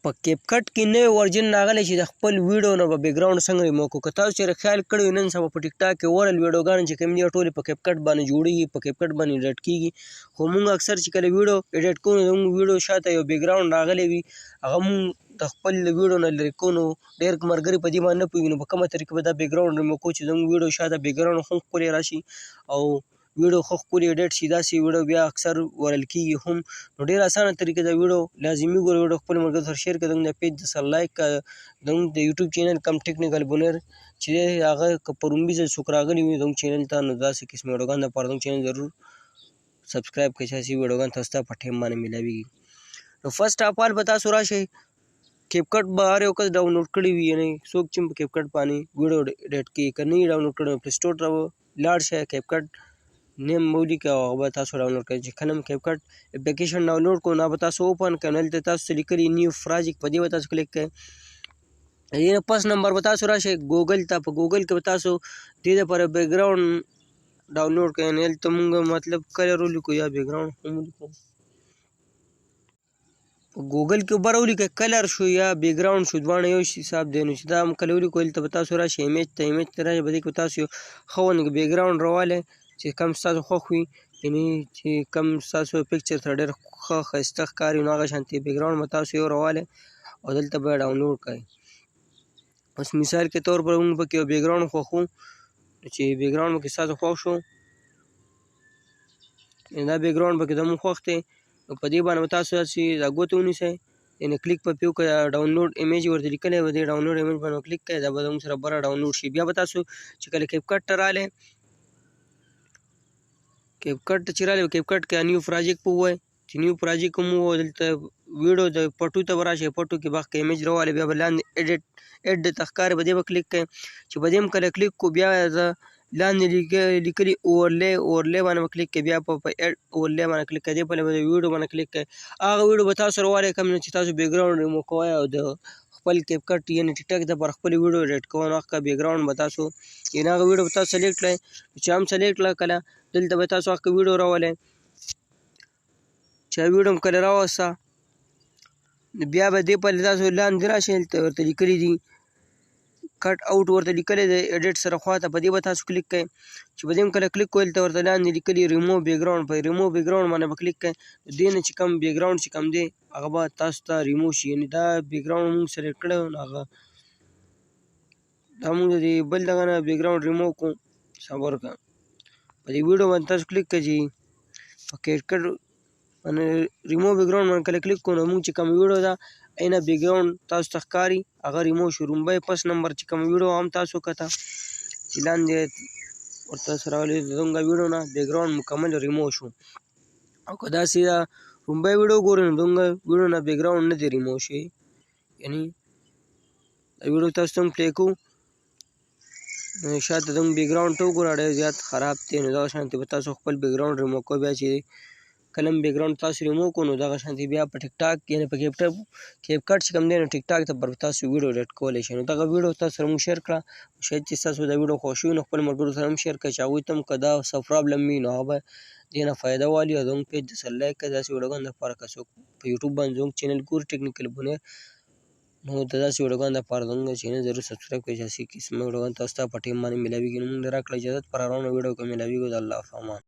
په کیپکټ کې نوی ورژن راغلی چې د خپل ویډیو نه به بیکګراوند څنګه ریموو کړو. که تاسو چېرې خیال کړی وي نن سبا په ټیک ټاک کې اورل ویډیوګانې چې کوم دي ټولې په کیپکټ باندې جوړېږي، په کیپکټ باندې ایډیټ کېږي. خو موږ اکثر چې کله ویډیو ایډیټ کوو نو زموږ ویډیو شاته یو بیکګراوند راغلی وي، هغه موږ د خپل ویډیو نه لرې کوو. نو ډېر ملګري په دې باندې نه پوهېږي نو په کومه طریقه به دا بیکګراوند ریموو کوو چې زموږ ویډیو شاته بیکګراوند هم ښکلی راشي او ویډیو ښه ښکلي ایډیټ شي. داسې ویډیو بیا اکثر ورل کېږي هم. نو ډېره اسانه طریقه ده. ویډیو لازمي ګوره، ویډیو خپلو ملګرو سره شیر کړه، زموږ د پیج سره لایک کړه، زموږ د یوټیوب چینل کم ټیکنیکل بونیر چې دی هغه که په لومړي ځل څوک راغلي وي زموږ چینل ته نو داسې قسم ویډیوګانو دپاره زموږ چینل ضرور سبسکرایب کړئ چې هسې ویډیوګانې تاسو ته په ټایم باندې میلاویږي. نو فرسټ اف آل به تاسو راشئ کیپکټ به هر یو کس ډاونلوډ کړی وي، یعنې څوک چې په کیپکټ باندې ویډیو ایډیټ کوي، که نه یې ډاونلوډ کړی نو پلې سټور ته لاړ شئ، کیپکټ نیم به ولیکئ او هغه به تاسو ډاونلوډ کړئ. چې کله هم کیپکټ اپلیکیشن ډاونلوډ کړو نو به تاسو اوپن کړئ، نو هلته تاسو ته لیکلي نیو پروجیکټ، په دې به تاسو کلیک کړئ. دې نه پس نمبر به تاسو راشئ ګوګل ته. په ګوګل کې به تاسو دې دپاره بیکګراوند ډاونلوډ کړئ، یعنې هلته مونږ مطلب کلر ولیکو یا بیکګراوند هم ولیکو. په ګوګل کې به راولیکئ کلر شو یا بیکګراوند شو، دواړه یو حساب دی. نو چې دا هم کله ولیکو هلته به تاسو راشئ ایمیج ته. ایمیج ته راشئ، په دې کې به تاسو یو ښه غوندې بیکګراوند راوالی چې کم ستاسو خوښ وي، یعنې چې کم ستاسو پکچر سره ډېر ښه ښایسته ښکاري نو هغه شانتې بیکګراوند به تاسو یو راوالی او دلته به یې ډاونلوډ کړئ. اوس مثال کې طور پر موږ پکې یو بیکګراوند خوښوو، چې بیکګراوند پکې ستاسو خوښ شو، دا بیکګراوند پکې زموږ خوښ دی، نو په دې باندې به تاسو داسې دا ګوتې ونیسئ، یعنې کلیک به پرې وکړئ. ډاونلوډ ایمیج ورته لیکلی به دې ډاونلوډ ایمیج باندې کلیک کړئ، دا به زموږ سره بره ډاونلوډ شي. بیا به تاسو چې کله کیپکټ ته رالی، کیپکټ ته چې رالی کیپکټ کې نیو پروجیکټ به ووایئ، چې نیو پروجیکټ کوم ووایو، دلته ویډیو د پټو ته به راشئ، پټو کې به ایمیج راوالی، بیا به لاندې ایډ ته ښکاري په دې به کلیک کړئ. چې په دې هم کله کلیک کړو بیا زه لاندې لیکلي اورلی باندې به کلیک کړئ، بیا په ایډ اورلی باندې کلیک کړئ، دې پله به د ویډیو باندې کلیک کړئ. هغه ویډیو به تاسو راوالی کوم چې تاسو بیکګراوند ریموو کوئ او د خپل کیپکټ یعنې ټیک ټاک دپاره خپلې ویډیو ایډیټ کوئ نو هغه بیکګراوند به تاسو یعنې هغه ویډیو به تاسو سلیکټ کړئ. چې هم سلیکټ کړه کله دلته به تاسو هغه ویډیو راولئ، چې ویډیو هم کله راوسته بیا به دې پلې تاسو لاندې راشئ، هلته ورته لیکلي دي کټ آوټ ورته لیکلی دی ایډیټ سره خواته، په دې به تاسو کلیک کړئ. چې په دې هم کله کلیک کړو هلته ورته لاندې لیکلي ریموو بیکګراوند، په ریموو بیکګراوند باندې به کلیک کړئ. دې نه چې کوم بیکګراوند چې کوم دی هغه به تاسو ته ریموو شي، یعنې دا بیکګراوند مونږ سلیکټ کړی نو هغه دا مونږ د دې بل دغه نه بیکګراوند ریموو کړو. صبر وکړه، په دې ویډیو باندې تاسو کلیک کړئ چې په کیپکټ باندې ریموو بیکګراوند باندې کله کلیک کړو نو مونږ چې کوم ویډیو ده اینه بیکګراوند تاسو ته ښکاري هغه ریموو شو. لومړی پس نمبر چې کوم ویډیو هم تاسو کته چې لاندې ورته سره راولي زموږ ویډیو نه بیکګراوند مکمل ریموو شو. او که داسې ده لومړی ویډیو ګورئ نو زموږ ویډیو نه بیکګراوند نه دی ریموو شوی، یعنې دا ویډیو تاسو ته هم پلی کوو نو شاته زموږ بیکګراوند ته وګوره ډېر زیات خراب دی. نو دغه شانتې به تاسو خپل بیکګراوند ریموو کوئ. بیا چې کله هم بیکګراوند تاسو ریموو کړو نو دغه شانتې بیا په ټیک ټاک یعنې په کیپکټ چې کوم دی نو ټیک ټاک دپاره تاسو ویډیو ایډیټ کولی شئ. نو دغه ویډیو تاسو سره موږ شیر کړه، شاید چې ستاسو دا ویډیو خوښ شوي نو خپلو ملګرو سره هم شیر کړئ چې هغوی ته هم که دا څه پرابلم وي نو هغه به دې نه فایده والي. او زموږ پیج سره لایک کړئ داسې ویډیوګانو دپاره. که څوک په یوټیوب باندې زموږ چینل ګوري ټیکنیکل بونیر نو د داسې ویډیوګانو دپاره زموږ چینل ضرور سبسکرایب کړئ چې هسې قسمه ویډیوګانې تاسو ته په ټایم باندې میلاویږي. نو موږ د راکړه اجازت پر روانه ویډیو کې میلاویږو. د الله په امان.